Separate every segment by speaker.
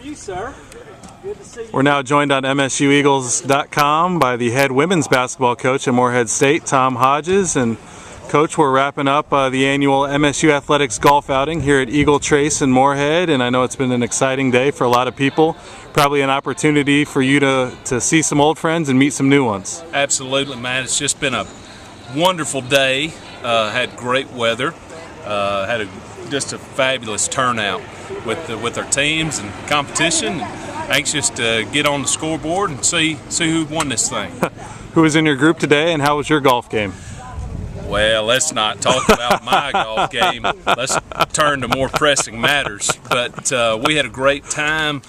Speaker 1: are you, sir? Good to see you.
Speaker 2: We're now joined on MSUEagles.com by the head women's basketball coach at Morehead State, Tom Hodges. And Coach, we're wrapping up the annual MSU Athletics golf outing here at Eagle Trace in Morehead, and I know it's been an exciting day for a lot of people. Probably an opportunity for you to see some old friends and meet some new ones.
Speaker 3: Absolutely, man. It's just been a wonderful day. Had great weather. Had just a fabulous turnout with our teams and competition. Anxious to get on the scoreboard and see who won this thing.
Speaker 2: Who was in your group today, and how was your golf game?
Speaker 3: Well, let's not talk about my golf game. Let's turn to more pressing matters. But we had a great time.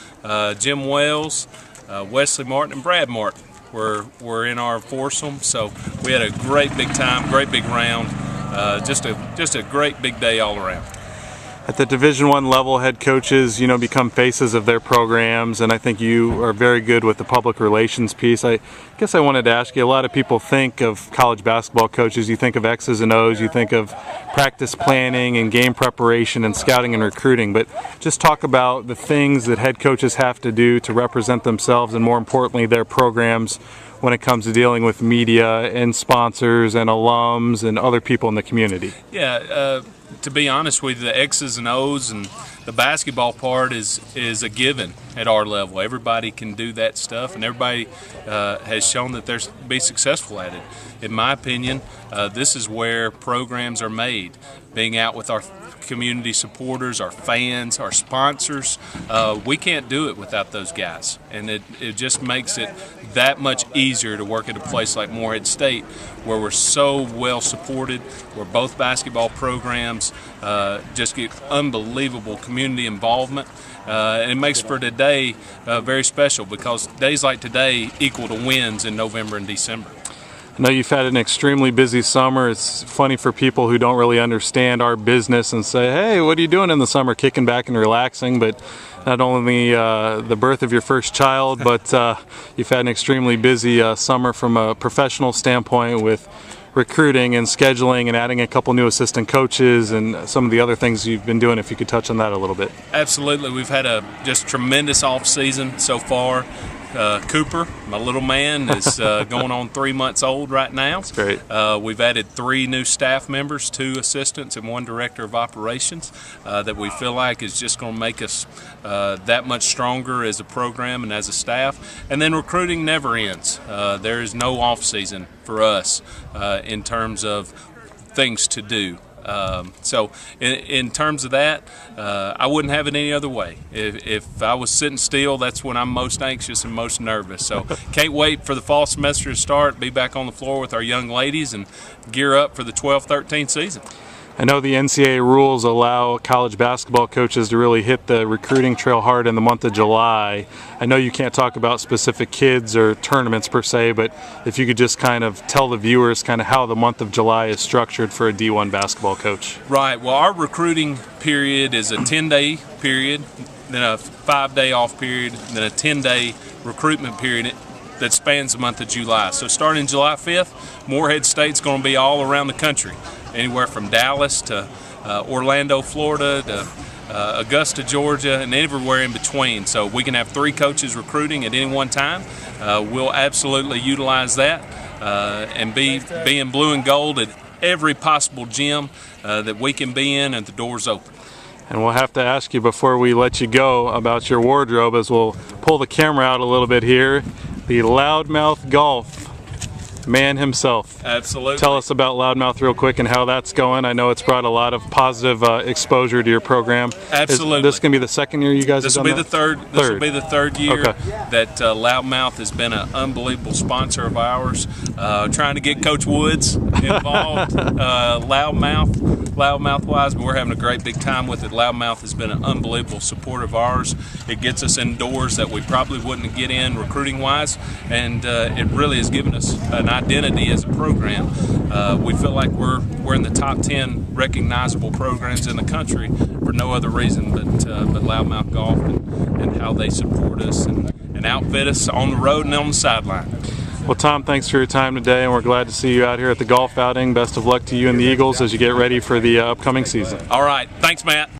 Speaker 3: Jim Wells, Wesley Martin, and Brad Martin were in our foursome. So we had a great big time, great big round. Just a great big day all around.
Speaker 2: At the Division I level, head coaches, become faces of their programs, and I think you are very good with the public relations piece. I guess I wanted to ask you, a lot of people think of college basketball coaches, you think of X's and O's, you think of practice planning and game preparation and scouting and recruiting, but just talk about the things that head coaches have to do to represent themselves and, more importantly, their programs when it comes to dealing with media and sponsors and alums and other people in the community.
Speaker 3: Yeah, to be honest with you, the X's and O's and the basketball part is a given at our level. Everybody can do that stuff, and everybody has shown that they're be successful at it. In my opinion, this is where programs are made. Being out with our community supporters, our fans, our sponsors, we can't do it without those guys, and it just makes it that much easier to work at a place like Morehead State, where we're so well supported, where both basketball programs just get unbelievable community involvement, and it makes for today very special, because days like today equal to wins in November and December.
Speaker 2: I know you've had an extremely busy summer. It's funny for people who don't really understand our business and say, hey, what are you doing in the summer? Kicking back and relaxing. But not only the birth of your first child, but you've had an extremely busy summer from a professional standpoint with recruiting and scheduling and adding a couple new assistant coaches and some of the other things you've been doing, if you could touch on that a little bit.
Speaker 3: Absolutely. We've had a just tremendous off-season so far. Cooper, my little man, is going on 3 months old right now.
Speaker 2: That's great.
Speaker 3: We've added 3 new staff members, 2 assistants and 1 director of operations that we feel like is just going to make us that much stronger as a program and as a staff. And then recruiting never ends. There is no off season for us in terms of things to do. So in terms of that, I wouldn't have it any other way. If I was sitting still, that's when I'm most anxious and most nervous. So can't wait for the fall semester to start, be back on the floor with our young ladies and gear up for the 12-13 season.
Speaker 2: I know the NCAA rules allow college basketball coaches to really hit the recruiting trail hard in the month of July. I know you can't talk about specific kids or tournaments per se, but if you could just kind of tell the viewers kind of how the month of July is structured for a D1 basketball coach.
Speaker 3: Right. Well, our recruiting period is a 10-day period, then a 5-day off period, then a 10-day recruitment period that spans the month of July. So starting July 5th, Morehead State's going to be all around the country, anywhere from Dallas to Orlando, Florida, to Augusta, Georgia, and everywhere in between. So we can have 3 coaches recruiting at any one time. We'll absolutely utilize that and be in blue and gold at every possible gym that we can be in, and the door's open.
Speaker 2: And we'll have to ask you before we let you go about your wardrobe, as we'll pull the camera out a little bit here. The Loudmouth Golf man himself.
Speaker 3: Absolutely.
Speaker 2: Tell us about Loudmouth real quick and how that's going. I know it's brought a lot of positive exposure to your program.
Speaker 3: Absolutely.
Speaker 2: Is this going to be the second year you guys have done that?
Speaker 3: This will be the third year
Speaker 2: okay.
Speaker 3: that Loudmouth has been an unbelievable sponsor of ours. Trying to get Coach Woods involved, Loudmouth-wise, but we're having a great big time with it. Loudmouth has been an unbelievable support of ours. It gets us indoors that we probably wouldn't get in recruiting-wise, and it really has given us an identity as a program. We feel like we're in the top 10 recognizable programs in the country for no other reason but Loudmouth Golf and how they support us and outfit us on the road and on the sideline.
Speaker 2: Well, Tom, thanks for your time today, and we're glad to see you out here at the golf outing. Best of luck to you and the Eagles as you get ready for the upcoming season.
Speaker 3: All right. Thanks, Matt.